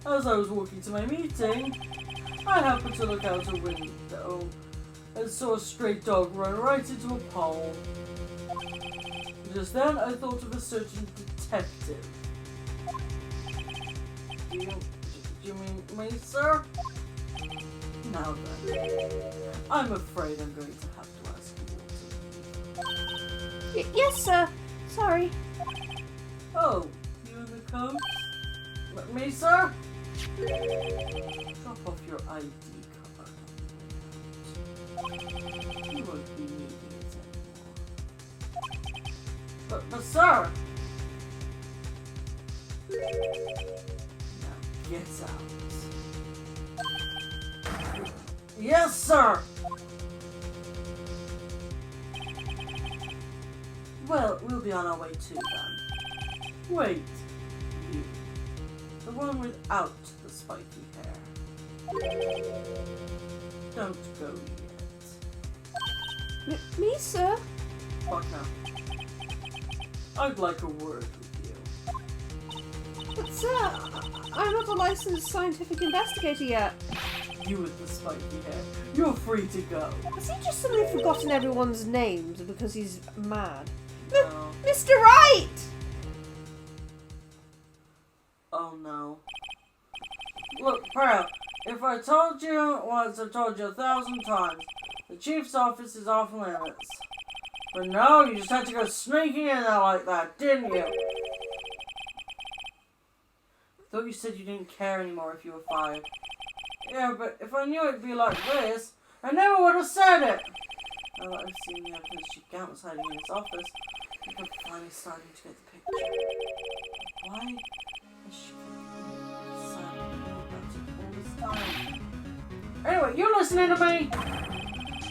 Speaker 2: As I was walking to my meeting, I happened to look out a window and saw a stray dog run right into a pole. Just then, I thought of a certain detective. Do you mean me, sir? Now then, I'm afraid I'm going to have to ask you what
Speaker 3: Yes, sir. Sorry.
Speaker 2: Oh, you in the coat? Me, sir? Drop off your ID card. You won't be needing it anymore. But sir! Now get out. Yes, sir! Well, we'll be on our way too, then. Wait. You. The one without the spiky hair. Don't go yet.
Speaker 3: Me, sir?
Speaker 2: What now? I'd like a word with you.
Speaker 3: But, sir, I'm not a licensed scientific investigator yet.
Speaker 2: You with the spiky hair. You're free to go.
Speaker 3: Has he just suddenly forgotten everyone's names because he's mad?
Speaker 2: No.
Speaker 3: Mr. Wright!
Speaker 2: Oh no. Look, Pearl, if I told you once, I've told you 1,000 times. The chief's office is off limits. But no, you just had to go sneaking in there like that, didn't you? Thought you said you didn't care anymore if you were fired. Yeah, but if I knew it'd be like this, I never would have said it. Now that I've seen the evidence Chief Gant was hiding in his office, I think I'm finally starting to get the picture. Why has she been silent about it all this time? Anyway, you listening to me?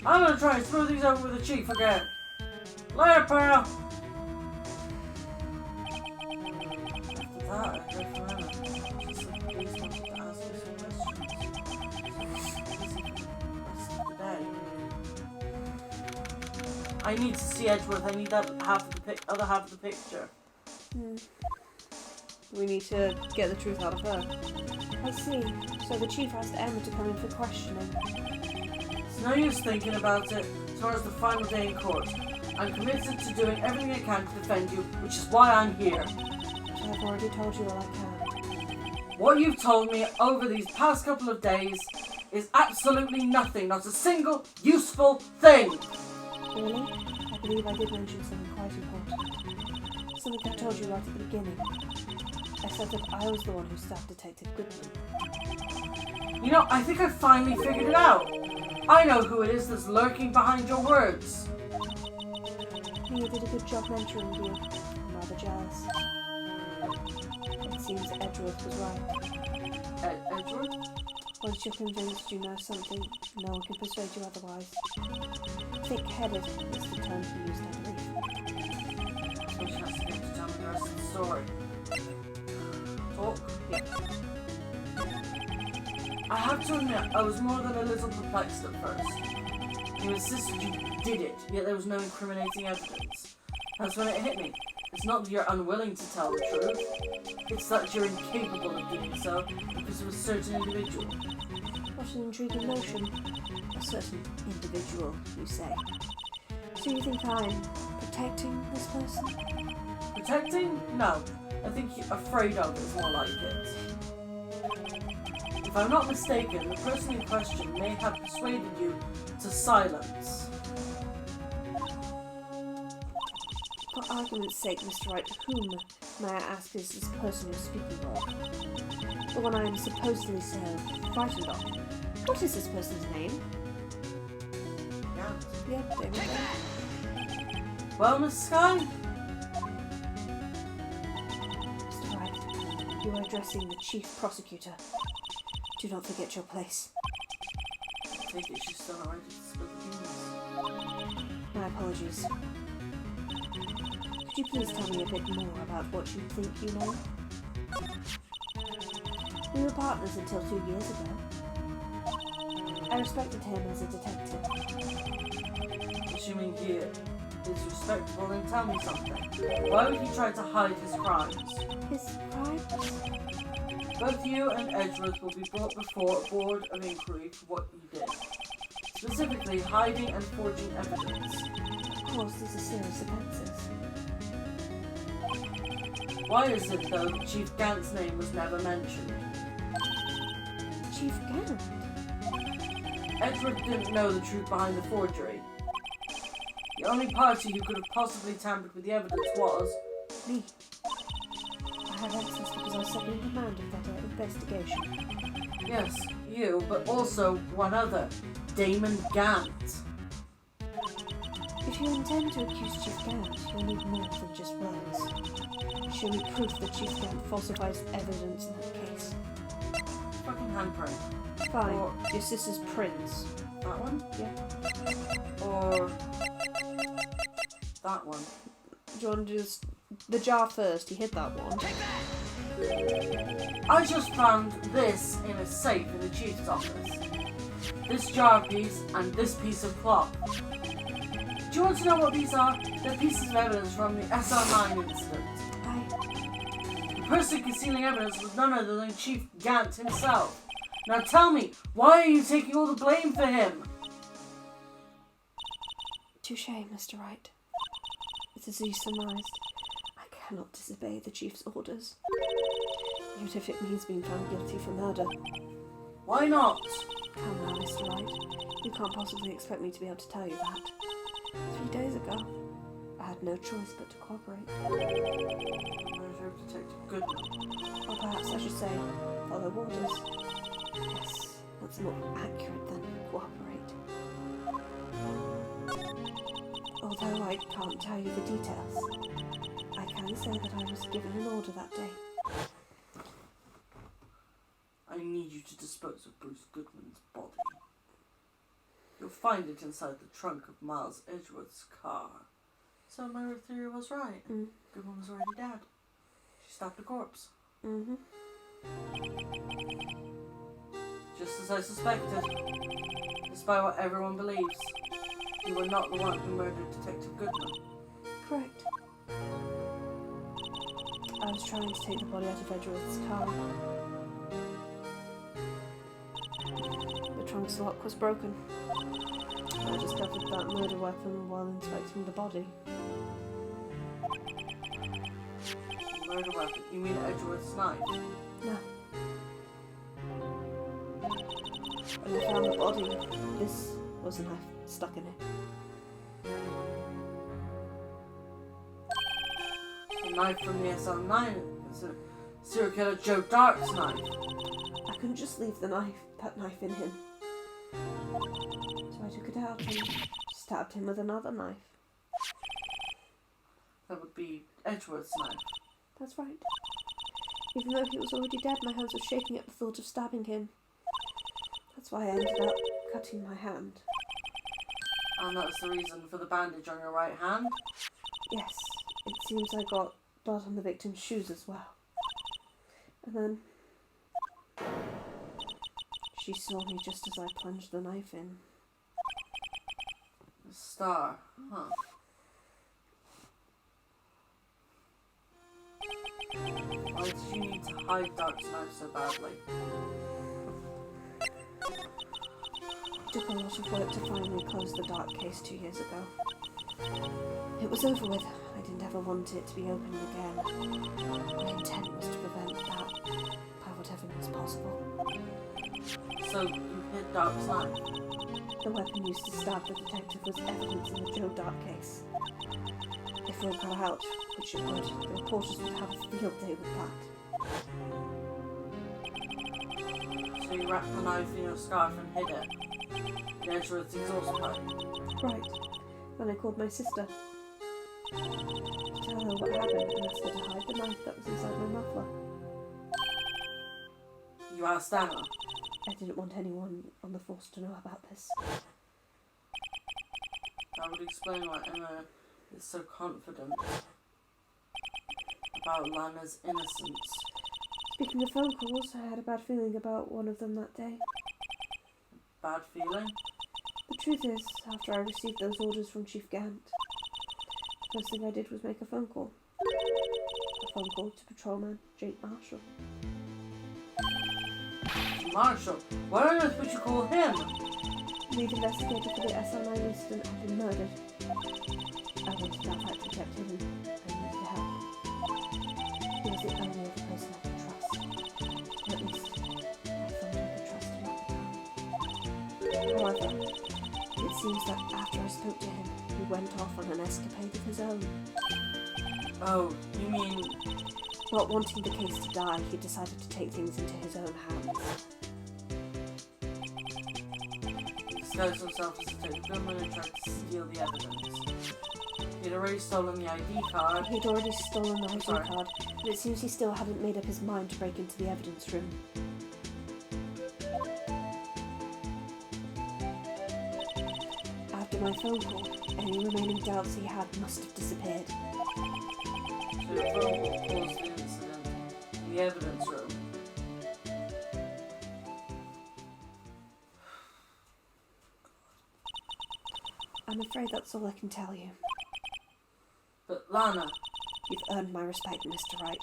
Speaker 2: I'm gonna try and smooth these over with the Chief again. Later, pal! After that, I go for Emma. She said please wanted to ask me some questions. I need to see Edgeworth. I need that other half of the picture.
Speaker 3: We need to get the truth out of her. I see. So the chief asked Emma to come in for questioning.
Speaker 2: It's no use thinking about it as far as the final day in court. I'm committed to doing everything I can to defend you, which is why I'm here.
Speaker 3: But I've already told you all I can.
Speaker 2: What you've told me over these past couple of days is absolutely nothing. Not a single useful thing.
Speaker 3: Really? I believe I did mention something quite important. Something I told you right at the beginning. I said that I was the one who stabbed Detective Goodman.
Speaker 2: You know, I think I finally figured it out. I know who it is that's lurking behind your words.
Speaker 3: You did a good job mentoring you. I'm rather jealous. It seems Edgeworth was right.
Speaker 2: Edgeworth?
Speaker 3: Once you're convinced you know something, no one can persuade you otherwise. Thick-headed is the term he used, I believe.
Speaker 2: So she has to get to tell me the rest of the story. talk?
Speaker 3: Yeah.
Speaker 2: I have to admit, I was more than a little perplexed at first. You insisted you did it, yet there was no incriminating evidence. That's when it hit me. It's not that you're unwilling to tell the truth. It's that you're incapable of doing so because of a certain individual.
Speaker 3: What an intriguing notion. A certain individual, you say. So you think I'm protecting this person?
Speaker 2: Protecting? No. I think you're afraid of is more like it. If I'm not mistaken, the person in question may have persuaded you to silence.
Speaker 3: For argument's sake, Mr. Wright, whom, may I ask, is this person you're speaking of? The one I am supposedly so frightened of. What is this person's name?
Speaker 2: Yeah.
Speaker 3: Yep, there we go.
Speaker 2: Well, Miss Sky?
Speaker 3: Mr. Wright, you are addressing the Chief Prosecutor. Do not forget your place.
Speaker 2: I take it she's still not ready to spill the beans.
Speaker 3: My apologies. Could you please tell me a bit more about what you think you know? We were partners until 2 years ago. I respected him as a detective.
Speaker 2: Assuming he is respectable, then tell me something. Why would he try to hide his crimes?
Speaker 3: His crimes?
Speaker 2: Both you and Edgeworth will be brought before a board of inquiry for what you did. Specifically, hiding and forging evidence.
Speaker 3: Of course, these are serious offences.
Speaker 2: Why is it, though, that Chief Gant's name was never mentioned?
Speaker 3: Chief Gant?
Speaker 2: Edgeworth didn't know the truth behind the forgery. The only party who could have possibly tampered with the evidence was...
Speaker 3: Me. I had access because I was second in command of that investigation.
Speaker 2: Yes, you, but also one other. Damon Gant.
Speaker 3: If you intend to accuse Chief Gant, you'll need more than just words. Show me proof that Chief Gant falsifies evidence in that case.
Speaker 2: Fucking handprint.
Speaker 3: Fine.
Speaker 2: Or-
Speaker 3: Your sister's prints.
Speaker 2: That one?
Speaker 3: Yeah.
Speaker 2: Or... that one.
Speaker 3: Do you want to do the jar first? He hid that one.
Speaker 2: I just found this in a safe in the chief's office. This jar piece and this piece of cloth. Do you want to know what these are? They're pieces of evidence from the SR9 incident. The person concealing evidence was none other than Chief Gant himself. Now tell me, why are you taking all the blame for him?
Speaker 3: Touché, Mr. Wright. It is as you surmised. I cannot disobey the Chief's orders. Even if it means being found guilty for murder.
Speaker 2: Why not?
Speaker 3: Come now, Mr. Wright. You can't possibly expect me to be able to tell you that. 3 days ago, I had no choice but to cooperate.
Speaker 2: Murder of Detective Goodman.
Speaker 3: Or perhaps I should say, follow orders. Yes, that's more accurate than cooperate. Although I can't tell you the details, I can say that I was given an order that day.
Speaker 2: I need you to dispose of Bruce Goodman's body. You'll find it inside the trunk of Miles Edgeworth's car. So my theory was right.
Speaker 3: Mm.
Speaker 2: Goodman was already dead. She stabbed a corpse.
Speaker 3: Mm-hmm.
Speaker 2: Just as I suspected. Despite what everyone believes, you were not the one who murdered Detective Goodman.
Speaker 3: Correct. I was trying to take the body out of Edgeworth's car. The trunk's lock was broken. I discovered that murder weapon while inspecting the body.
Speaker 2: Murder weapon? You mean Edgeworth's knife?
Speaker 3: No. When I found the body, this was a knife stuck in it.
Speaker 2: The knife from the SR9 is a serial killer Joe Dark's knife.
Speaker 3: I couldn't just leave that knife in him. So I took it out and stabbed him with another knife.
Speaker 2: That would be Edgeworth's knife.
Speaker 3: That's right. Even though he was already dead, my hands were shaking at the thought of stabbing him. That's why I ended up cutting my hand.
Speaker 2: And that's the reason for the bandage on your right hand?
Speaker 3: Yes, it seems I got blood on the victim's shoes as well. And then she saw me just as I plunged the knife in.
Speaker 2: The star, huh? Why did you need to hide Dark's knife so badly?
Speaker 3: It took a lot of work to finally close the Dark case 2 years ago. It was over with. I didn't ever want it to be opened again. My intent was to prevent that by whatever means possible.
Speaker 2: So, you hid Dark's knife?
Speaker 3: The weapon used to stab the detective was evidence in the Joe Dark case. If word got out, which it would, the reporters would have a field day with that.
Speaker 2: So you wrapped the knife in your scarf and hid it? The edge of its exhaust pipe?
Speaker 3: Right. Then I called my sister to tell her what happened and asked her to hide the knife that was inside my muffler.
Speaker 2: You asked Anna?
Speaker 3: I didn't want anyone on the force to know about this.
Speaker 2: That would explain why Emma is so confident about Lana's innocence.
Speaker 3: Speaking of phone calls, I had a bad feeling about one of them that day.
Speaker 2: Bad feeling?
Speaker 3: The truth is, after I received those orders from Chief Gant, the first thing I did was make a phone call. A phone call to Patrolman Jake Marshall.
Speaker 2: Marshall? Why on earth would you call him?
Speaker 3: Lead investigator for the SL9 incident had been murdered. I wanted that fact kept hidden. I needed help. He was the only other person I could trust. Or at least, I thought I could trust him at the time. However, it seems that after I spoke to him, he went off on an escapade of his own.
Speaker 2: Oh, you mean...
Speaker 3: Not wanting the case to die, he decided to take things into his own hands.
Speaker 2: He disguised himself as Detective Goodman and tried to steal the evidence. He'd already stolen the ID card.
Speaker 3: He'd already stolen the ID
Speaker 2: Sorry.
Speaker 3: card, but it seems he still hadn't made up his mind to break into the evidence room. After my phone call, any remaining doubts he had must have disappeared.
Speaker 2: So your phone call caused the incident in the evidence room.
Speaker 3: I'm afraid that's all I can tell you.
Speaker 2: But Lana,
Speaker 3: You've earned my respect, Mr. Wright,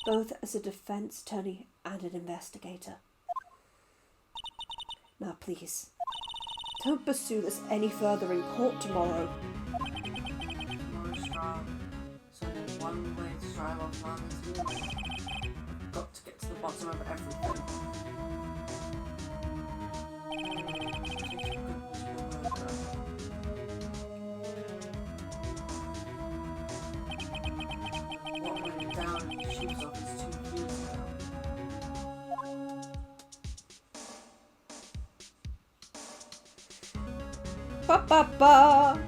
Speaker 3: both as a defense attorney and an investigator. Now please, don't pursue this any further in court tomorrow.
Speaker 2: tomorrow's trial. So there's one way to drive off Lana's woman. Got to get to the bottom of everything. What went down in the shoes office 2 years ago?
Speaker 3: Ba ba ba!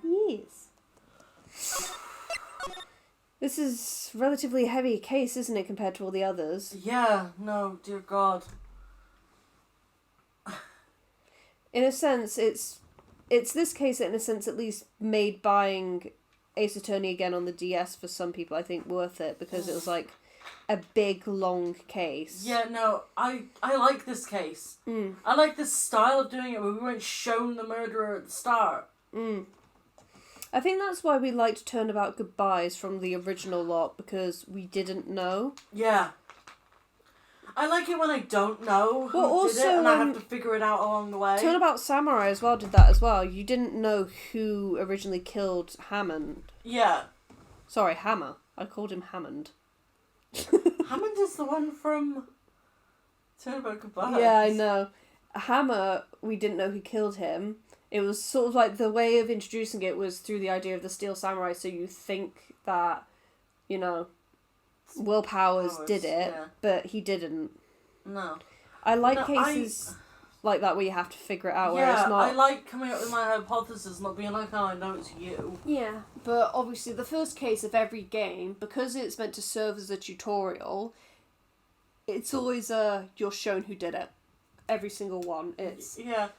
Speaker 3: Yes. This is a relatively heavy case, isn't it, compared to all the others?
Speaker 2: Yeah, no, dear God.
Speaker 3: In a sense, it's this case that, in a sense, at least made buying Ace Attorney again on the DS for some people, I think, worth it, because it was like a big, long case.
Speaker 2: Yeah, no, I like this case. I like this style of doing it where we weren't shown the murderer at the start.
Speaker 3: I think that's why we liked Turnabout Goodbyes from the original lot, because we didn't know.
Speaker 2: Yeah. I like it when I don't know who
Speaker 3: Well,
Speaker 2: did it
Speaker 3: also,
Speaker 2: and I have to figure it out along the way.
Speaker 3: Turnabout Samurai as well did that as well. You didn't know who originally killed Hammond.
Speaker 2: Yeah.
Speaker 3: Sorry, Hammer. I called him Hammond.
Speaker 2: Hammond is the one from Turnabout Goodbyes.
Speaker 3: Yeah, I know. Hammer, we didn't know who killed him. It was sort of like the way of introducing it was through the idea of the Steel Samurai, so you think that, you know, Will Powers did it,
Speaker 2: yeah.
Speaker 3: but he didn't.
Speaker 2: No.
Speaker 3: I like
Speaker 2: No,
Speaker 3: cases like that where you have to figure it out, where
Speaker 2: Yeah,
Speaker 3: it's not...
Speaker 2: I like coming up with my hypothesis, not being like, oh, I know it's you.
Speaker 3: Yeah, but obviously the first case of every game, because it's meant to serve as a tutorial, it's always you're shown who did it. Every single one. It's,
Speaker 2: Yeah.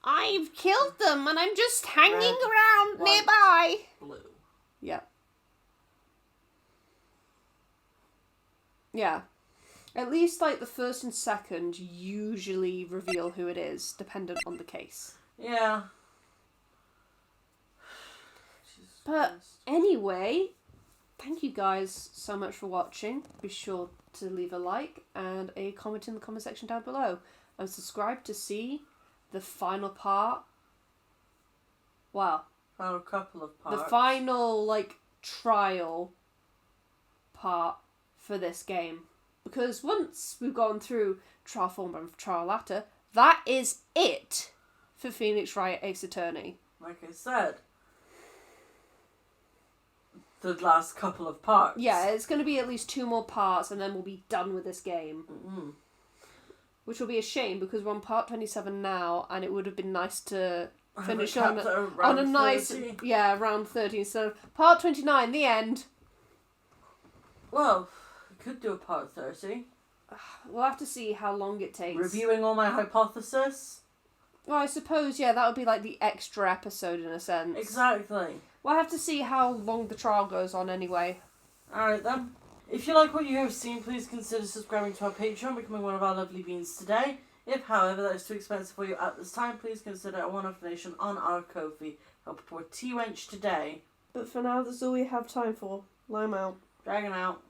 Speaker 3: I've killed them and I'm just hanging
Speaker 2: Red,
Speaker 3: around
Speaker 2: white,
Speaker 3: nearby.
Speaker 2: Blue.
Speaker 3: Yep.
Speaker 1: Yeah. At least, like, the first and second usually reveal who it is, dependent on the case.
Speaker 2: Yeah. Jesus
Speaker 1: But
Speaker 2: Christ.
Speaker 1: anyway, thank you guys so much for watching. Be sure to leave a like and a comment in the comment section down below. And subscribe to see the final part. Wow.
Speaker 2: Well, a couple of parts.
Speaker 1: The final, like, trial part for this game. Because once we've gone through Trial Form and Trial Latter, that is it for Phoenix Wright Ace Attorney.
Speaker 2: Like I said, the last couple of parts.
Speaker 1: Yeah, it's going to be at least 2 more parts and then we'll be done with this game.
Speaker 2: Mm-hmm.
Speaker 1: Which will be a shame because we're on part 27 now and it would have been nice to finish
Speaker 2: Have
Speaker 1: on
Speaker 2: it capped at
Speaker 1: on
Speaker 2: around
Speaker 1: a nice...
Speaker 2: 30.
Speaker 1: Yeah, around 30. So part 29, the end.
Speaker 2: Well, we could do a part 30.
Speaker 1: We'll have to see how long it takes.
Speaker 2: Reviewing all my hypothesis.
Speaker 1: Well, I suppose, yeah, that would be like the extra episode in a sense.
Speaker 2: Exactly.
Speaker 1: We'll have to see how long the trial goes on anyway.
Speaker 2: Alright then. If you like what you have seen, please consider subscribing to our Patreon, becoming one of our lovely beans today. If, however, that is too expensive for you at this time, please consider a one-off donation on our Ko-fi. Help support T-Wench today.
Speaker 1: But for now, that's all we have time for. Lime out.
Speaker 2: Dragon out.